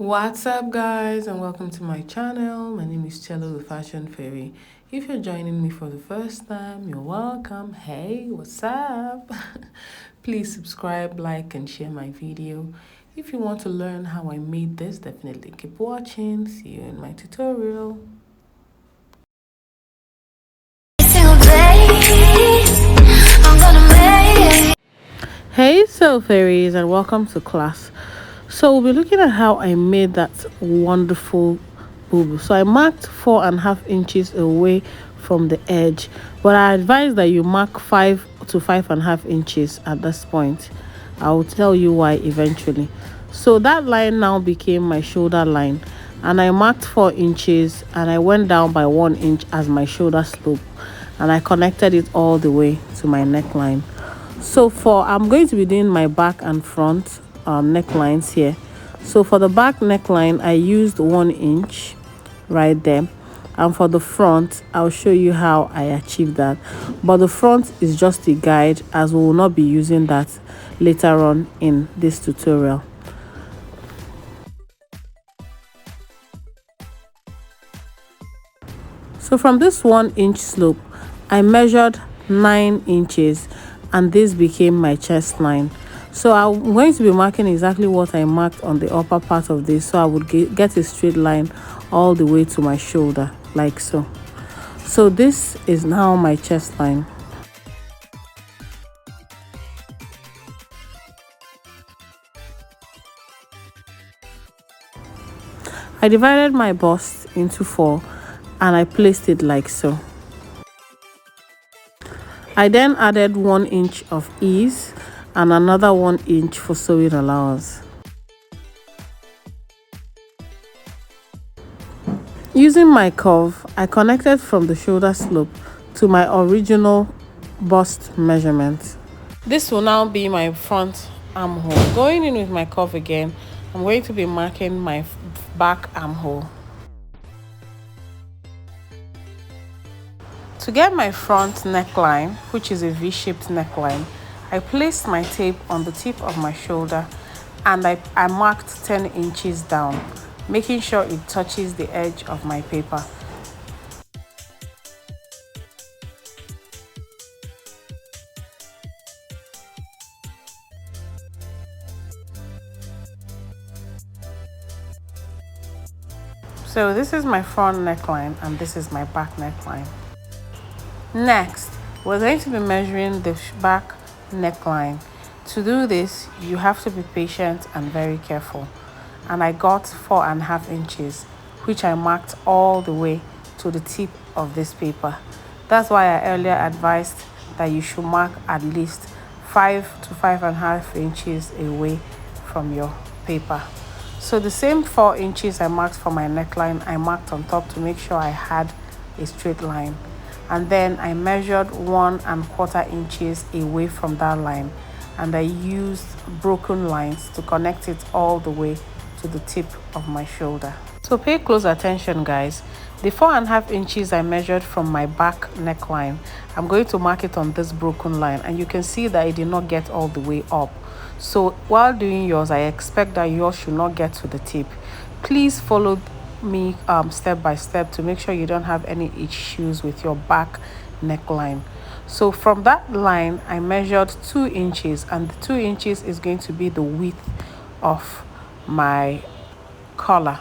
What's up, guys, and welcome to my channel. My name is Cello, the Fashion Fairy. If you're joining me for the first time, you're welcome. Hey, what's up? Please subscribe, like, and share my video. If you want to learn how I made this, definitely keep watching. See you in my tutorial. Hey, so fairies, and welcome to class. So we'll be looking at how I made that wonderful Bubu. So I marked 4.5 inches away from the edge, but I advise that you mark 5 to 5.5 inches at this point. I will tell you why eventually. So that line now became my shoulder line, and I marked 4 inches and I went down by 1 inch as my shoulder slope, and I connected it all the way to my neckline. So I'm going to be doing my back and front necklines here. So for the back neckline, I used 1 inch right there, and for the front, I'll show you how I achieved that. But the front is just a guide, as we will not be using that later on in this tutorial. So from this 1 inch slope, I measured 9 inches, and this became my chest line. So I'm going to be marking exactly what I marked on the upper part of this, so I would get a straight line all the way to my shoulder, like so. So this is now my chest line. I divided my bust into 4 and I placed it like so. I then added 1 inch of ease and another 1 inch for sewing allowance. Using my curve, I connected from the shoulder slope to my original bust measurement. This will now be my front armhole. Going in with my curve again, I'm going to be marking my back armhole. To get my front neckline, which is a V-shaped neckline, I placed my tape on the tip of my shoulder and I marked 10 inches down, making sure it touches the edge of my paper. So this is my front neckline and this is my back neckline. Next, we're going to be measuring the back neckline. To do this, you have to be patient and very careful. And I got 4.5 inches, which I marked all the way to the tip of this paper. That's why I earlier advised that you should mark at least 5 to 5.5 inches away from your paper. So the same 4 inches I marked for my neckline, I marked on top to make sure I had a straight line. And then I measured 1.25 inches away from that line, and I used broken lines to connect it all the way to the tip of my shoulder. So pay close attention, guys. The 4.5 inches I measured from my back neckline, I'm going to mark it on this broken line, and you can see that it did not get all the way up. So while doing yours, I expect that yours should not get to the tip. Please follow me step by step to make sure you don't have any issues with your back neckline. So from that line, I measured 2 inches, and the 2 inches is going to be the width of my collar.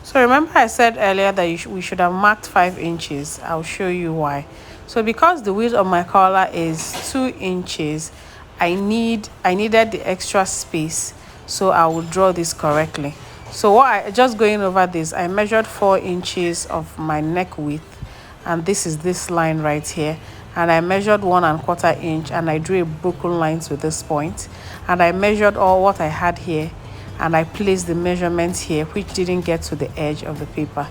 So remember I said earlier that we should have marked 5 inches. I'll show you why. So because the width of my collar is 2 inches, I needed the extra space, so I will draw this correctly. So just going over this, I measured 4 inches of my neck width, and this is this line right here, and I measured 1.25 inch, and I drew a broken line to this point, and I measured all what I had here, and I placed the measurements here, which didn't get to the edge of the paper.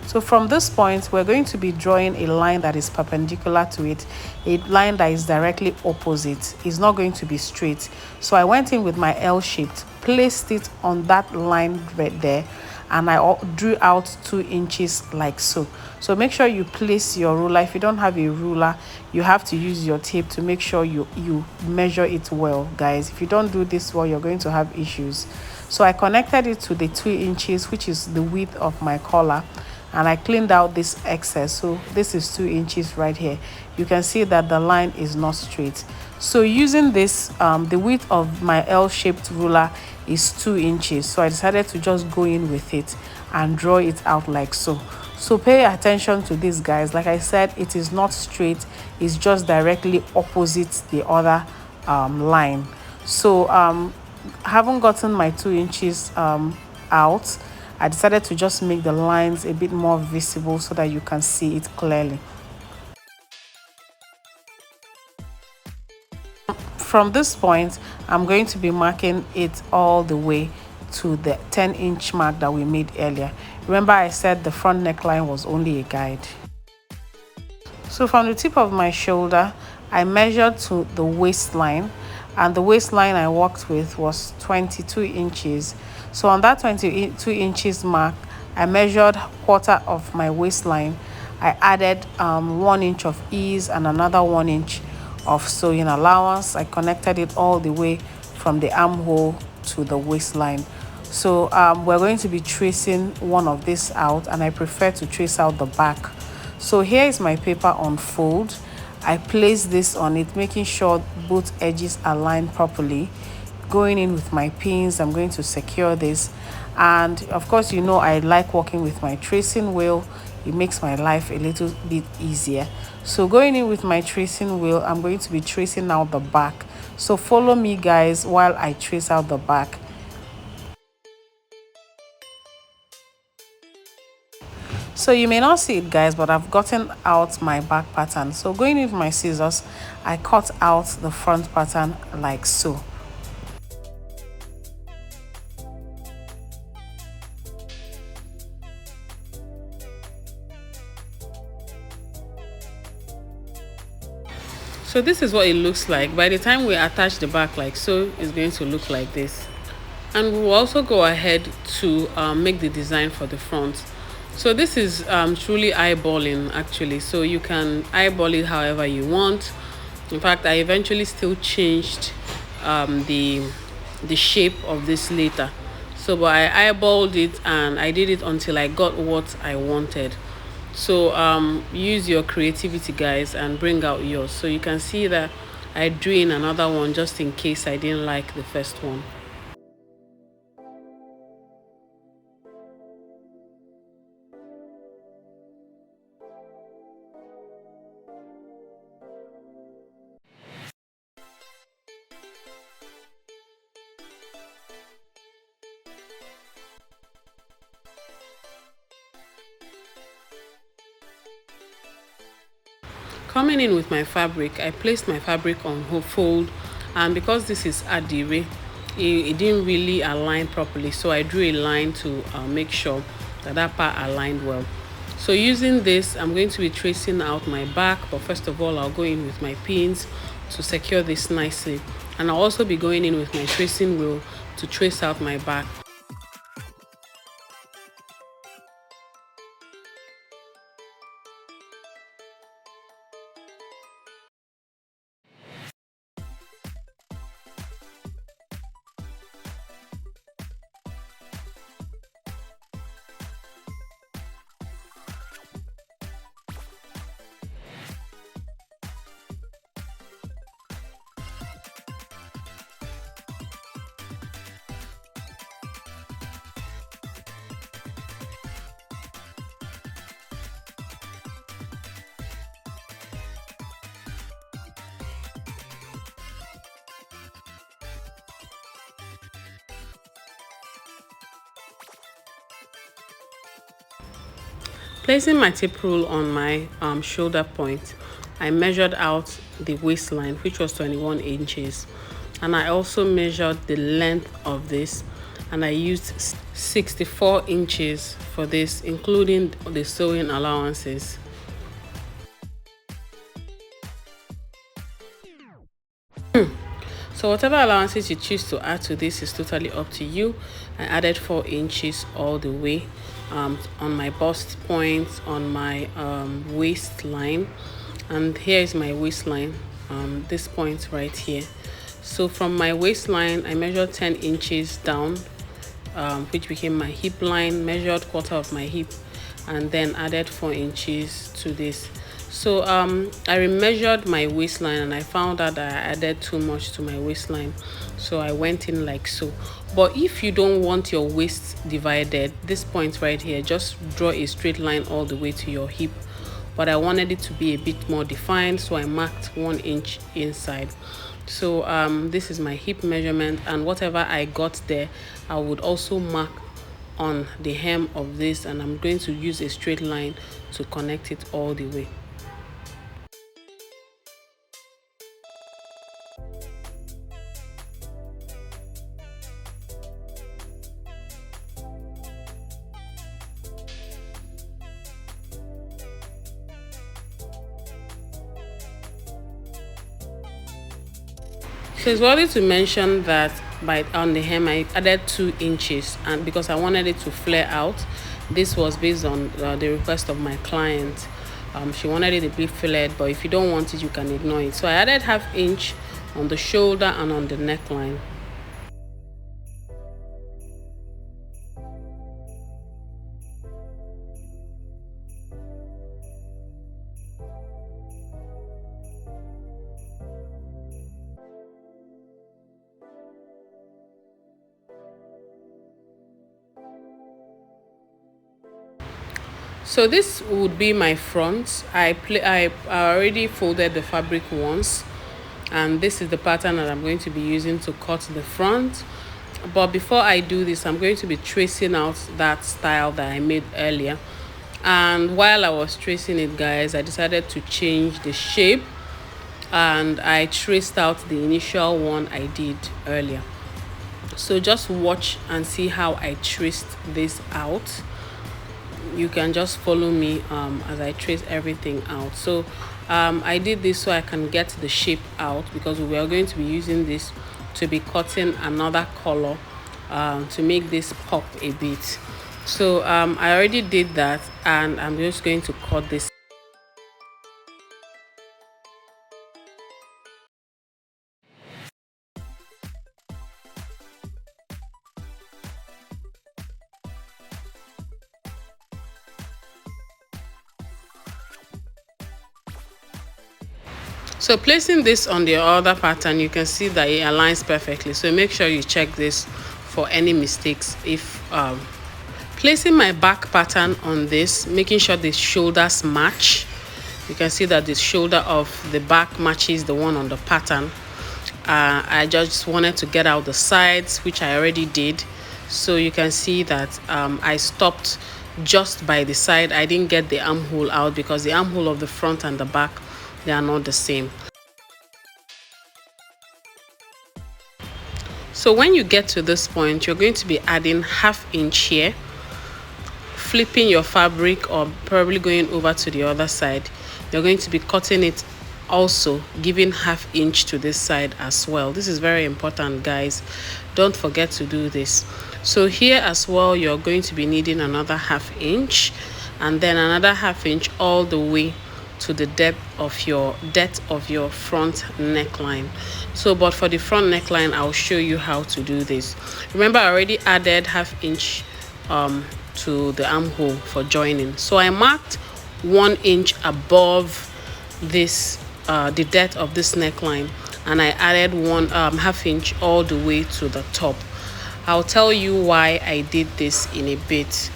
So from this point, we're going to be drawing a line that is perpendicular to it, a line that is directly opposite. It's not going to be straight. So I went in with my L-shaped, placed it on that line right there, and I drew out 2 inches like so. So make sure you place your ruler. If you don't have a ruler, you have to use your tape to make sure you measure it well, guys. If you don't do this well, you're going to have issues. So I connected it to the 2 inches, which is the width of my collar, and I cleaned out this excess. So this is 2 inches right here. You can see that the line is not straight. So using this, the width of my L-shaped ruler is 2 inches. So I decided to just go in with it and draw it out like so. So pay attention to this, guys. Like I said, it is not straight, it's just directly opposite the other line. So haven't gotten my 2 inches out, I decided to just make the lines a bit more visible so that you can see it clearly. From this point, I'm going to be marking it all the way to the 10-inch mark that we made earlier. Remember, I said the front neckline was only a guide. So from the tip of my shoulder, I measured to the waistline, and the waistline I worked with was 22 inches. So on that 22 inches mark, I measured quarter of my waistline. I added 1 inch of ease and another 1 inch of sewing allowance. I connected it all the way from the armhole to the waistline. So we're going to be tracing one of this out, and I prefer to trace out the back. So here is my paper on fold. I place this on it, making sure both edges align properly. Going in with my pins, I'm going to secure this. And of course, you know I like working with my tracing wheel. It makes my life a little bit easier. So going in with my tracing wheel, I'm going to be tracing out the back. So follow me, guys, while I trace out the back. So you may not see it, guys, but I've gotten out my back pattern. So going in with my scissors, I cut out the front pattern like so. So this is what it looks like. By the time we attach the back like so, it's going to look like this. And we will also go ahead to make the design for the front. So this is truly eyeballing, actually. So you can eyeball it however you want. In fact, I eventually still changed the shape of this later. So but I eyeballed it and I did it until I got what I wanted. So use your creativity, guys, and bring out yours. So you can see that I drew in another one just in case I didn't like the first one. Coming in with my fabric, I placed my fabric on fold, and because this is adire, it didn't really align properly, so I drew a line to make sure that that part aligned well. So using this, I'm going to be tracing out my back, but first of all, I'll go in with my pins to secure this nicely, and I'll also be going in with my tracing wheel to trace out my back. Placing my tape rule on my shoulder point, I measured out the waistline, which was 21 inches. And I also measured the length of this, and I used 64 inches for this, including the sewing allowances. So whatever allowances you choose to add to this is totally up to you. I added 4 inches all the way on my bust point, on my waistline, and here is my waistline, this point right here. So from my waistline I measured 10 inches down, which became my hip line, measured quarter of my hip, and then added 4 inches to this. So I remeasured my waistline and I found out that I added too much to my waistline, so I went in like so. But if you don't want your waist divided, this point right here, just draw a straight line all the way to your hip. But I wanted it to be a bit more defined, so I marked 1 inch inside. So this is my hip measurement, and whatever I got there I would also mark on the hem of this, and I'm going to use a straight line to connect it all the way. So it's worthy to mention that on the hem I added 2 inches, and because I wanted it to flare out. This was based on the request of my client. She wanted it a bit flared, but if you don't want it you can ignore it. So I added ½ inch on the shoulder and on the neckline. So this would be my front. I already folded the fabric once, and this is the pattern that I'm going to be using to cut the front. But before I do this, I'm going to be tracing out that style that I made earlier. And while I was tracing it, guys, I decided to change the shape, and I traced out the initial one I did earlier. So just watch and see how I traced this out. You can just follow me as I trace everything out. So I did this so I can get the shape out, because we are going to be using this to be cutting another color to make this pop a bit. So I already did that, and I'm just going to cut this. So placing this on the other pattern, you can see that it aligns perfectly. So make sure you check this for any mistakes. If placing my back pattern on this, making sure the shoulders match, you can see that the shoulder of the back matches the one on the pattern. I just wanted to get out the sides, which I already did. So you can see that I stopped just by the side. I didn't get the armhole out, because the armhole of the front and the back, they are not the same. So when you get to this point, you're going to be adding ½ inch here, flipping your fabric, or probably going over to the other side. You're going to be cutting it also, giving ½ inch to this side as well. This is very important, guys. Don't forget to do this. So here as well, you're going to be needing another ½ inch, and then another ½ inch all the way to the depth of your front neckline. So but for the front neckline, I'll show you how to do this. Remember, I already added ½ inch to the armhole for joining. So I marked 1 inch above this the depth of this neckline, and I added ½ inch all the way to the top. I'll tell you why I did this in a bit.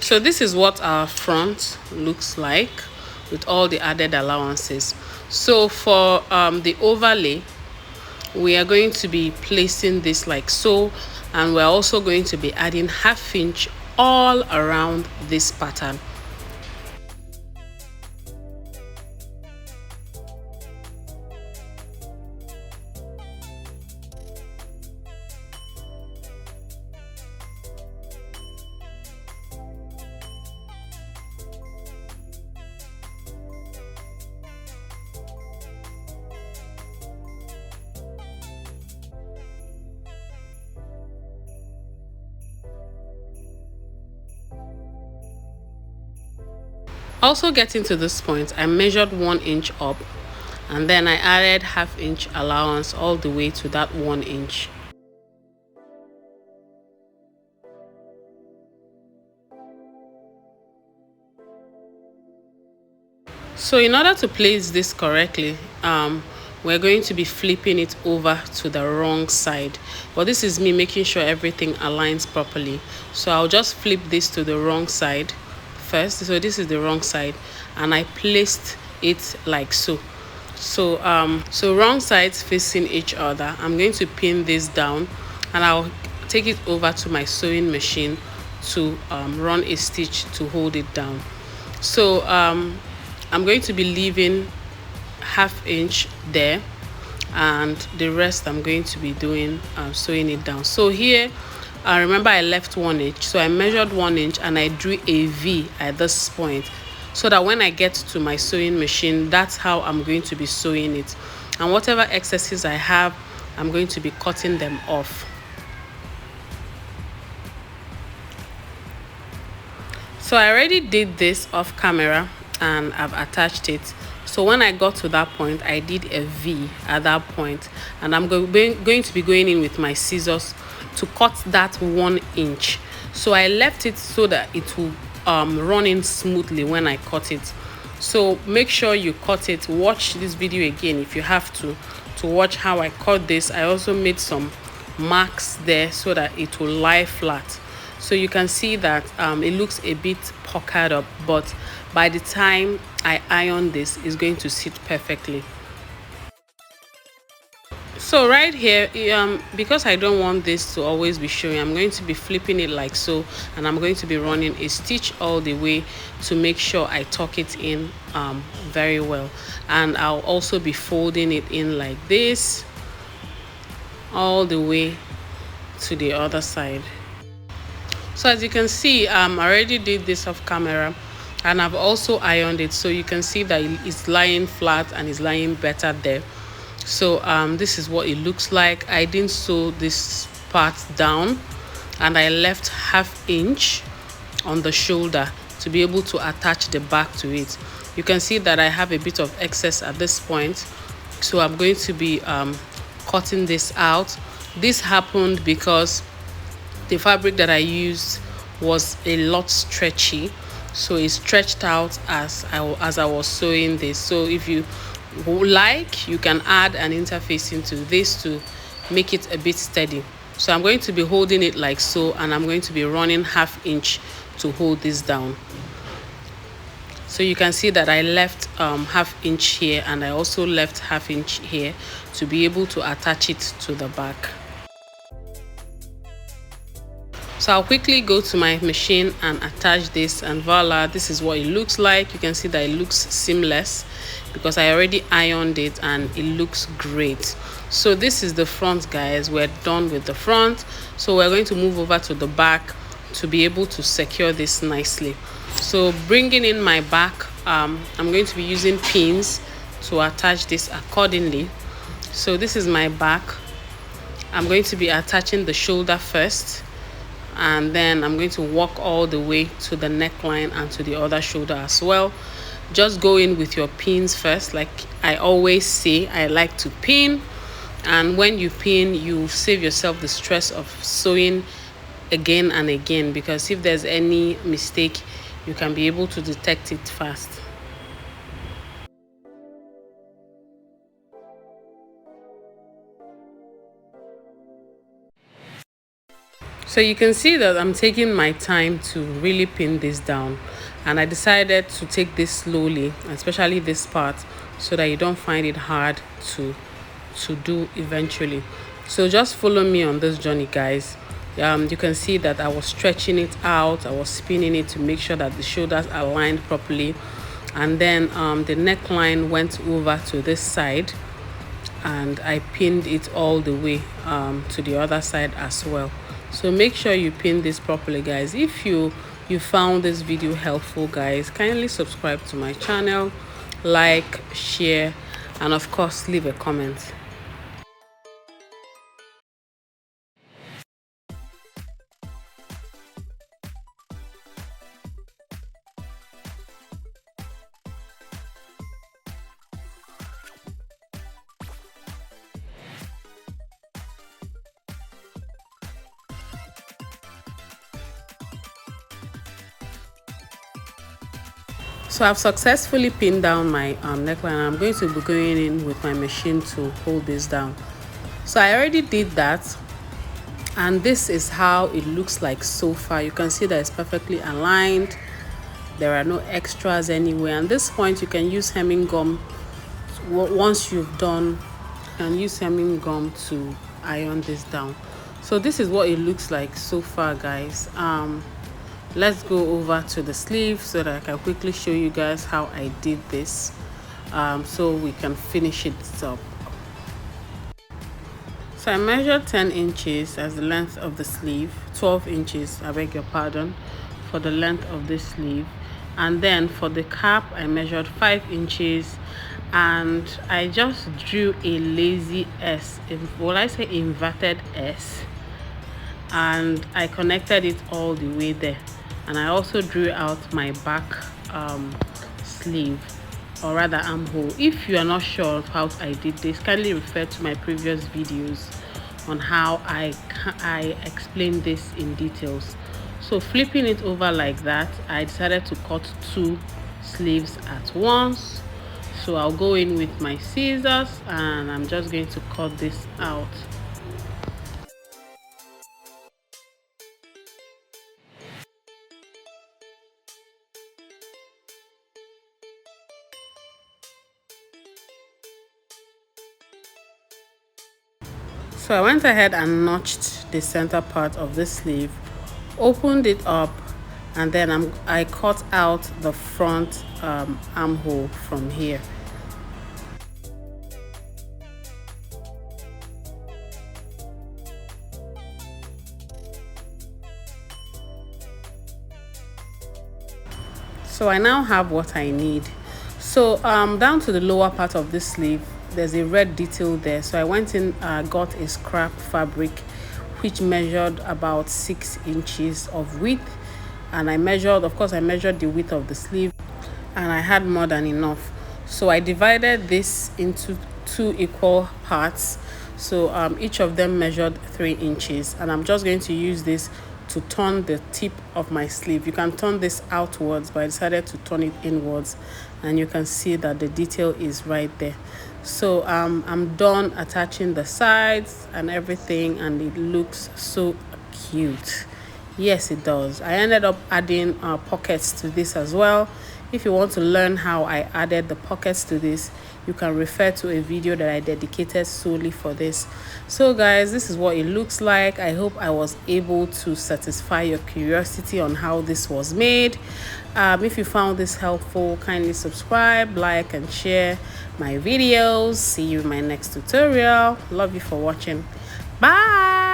So this is what our front looks like with all the added allowances. So for the overlay, we are going to be placing this like so, and we're also going to be adding ½ inch all around this pattern. Also getting to this point, I measured 1 inch up, and then I added half-inch allowance all the way to that 1 inch. So in order to place this correctly, we're going to be flipping it over to the wrong side. But this is me making sure everything aligns properly. So I'll just flip this to the wrong side first. So this is the wrong side, and I placed it like so. So wrong sides facing each other. I'm going to pin this down, and I'll take it over to my sewing machine to run a stitch to hold it down. So I'm going to be leaving half-inch there, and the rest I'm going to be doing sewing it down. So here, remember I left 1 inch, so I measured 1 inch and I drew a V at this point, so that when I get to my sewing machine, that's how I'm going to be sewing it. And whatever excesses I have, I'm going to be cutting them off. So I already did this off camera and I've attached it. So when I got to that point, I did a V at that point, and I'm going to be going in with my scissors to cut that 1 inch. So I left it so that it will run in smoothly when I cut it. So make sure you cut it. Watch this video again if you have to watch how I cut this. I also made some marks there so that it will lie flat. So you can see that it looks a bit puckered up, but by the time I iron this, it's going to sit perfectly. So right here, because I don't want this to always be showing, I'm going to be flipping it like so, and I'm going to be running a stitch all the way to make sure I tuck it in very well. And I'll also be folding it in like this all the way to the other side. So as you can see, I already did this off camera, and I've also ironed it, so you can see that it's lying flat and it's lying better there. So this is what it looks like. I didn't sew this part down, and I left half-inch on the shoulder to be able to attach the back to it. You can see that I have a bit of excess at this point, so I'm going to be cutting this out. This happened because the fabric that I used was a lot stretchy, so it stretched out as I was sewing this. So if you like, you can add an interface into this to make it a bit steady. So I'm going to be holding it like so, and I'm going to be running half-inch to hold this down. So you can see that I left half-inch here, and I also left half-inch here to be able to attach it to the back. So I'll quickly go to my machine and attach this, and voila, this is what it looks like. You can see that it looks seamless because I already ironed it, and it looks great. So this is the front, guys. We're done with the front, so we're going to move over to the back to be able to secure this nicely. So bringing in my back, I'm going to be using pins to attach this accordingly. So this is my back. I'm going to be attaching the shoulder first, and then I'm going to walk all the way to the neckline and to the other shoulder as well. Just go in with your pins first. Like I always say, I like to pin, and when you pin, you save yourself the stress of sewing again and again, because if there's any mistake, you can be able to detect it fast. So you can see that I'm taking my time to really pin this down, and I decided to take this slowly, especially this part, so that you don't find it hard to do eventually. So just follow me on this journey, guys. You can see that I was stretching it out, I was spinning it to make sure that the shoulders are aligned properly, and then the neckline went over to this side, and I pinned it all the way to the other side as well. So make sure you pin this properly, guys. If you found this video helpful, guys, kindly subscribe to my channel, like, share, and of course leave a comment. So I've successfully pinned down my neckline. I'm going to be going in with my machine to hold this down. So I already did that, and this is how it looks like so far. You can see that it's perfectly aligned. There are no extras anywhere. At this point, you can use hemming gum. Once you've done, you can use hemming gum to iron this down. So this is what it looks like so far, guys. Let's go over to the sleeve so that I can quickly show you guys how I did this, so we can finish it up. So I measured 10 inches as the length of the sleeve, 12 inches, I beg your pardon, for the length of this sleeve. And then for the cap, I measured 5 inches, and I just drew a lazy S, what I say, inverted S, and I connected it all the way there. And I also drew out my back sleeve, or rather armhole. If you are not sure of how I did this, kindly refer to my previous videos on how I explained this in details. So flipping it over like that, I decided to cut 2 sleeves at once. So I'll go in with my scissors and I'm just going to cut this out. So I went ahead and notched the center part of the sleeve, opened it up, and then I cut out the front armhole from here. So I now have what I need. So down to the lower part of this sleeve, there's a red detail there. So I went in, got a scrap fabric which measured about 6 inches of width, and I measured the width of the sleeve, and I had more than enough. So I divided this into 2 equal parts. So each of them measured 3 inches, and I'm just going to use this to turn the tip of my sleeve. You can turn this outwards, but I decided to turn it inwards, and you can see that the detail is right there. So I'm done attaching the sides and everything, and it looks so cute. Yes, it does. I ended up adding pockets to this as well. If you want to learn how I added the pockets to this, you can refer to a video that I dedicated solely for this. So guys, this is what it looks like. I hope I was able to satisfy your curiosity on how this was made. If you found this helpful, kindly subscribe, like, and share my videos. See you in my next tutorial. Love you for watching. Bye.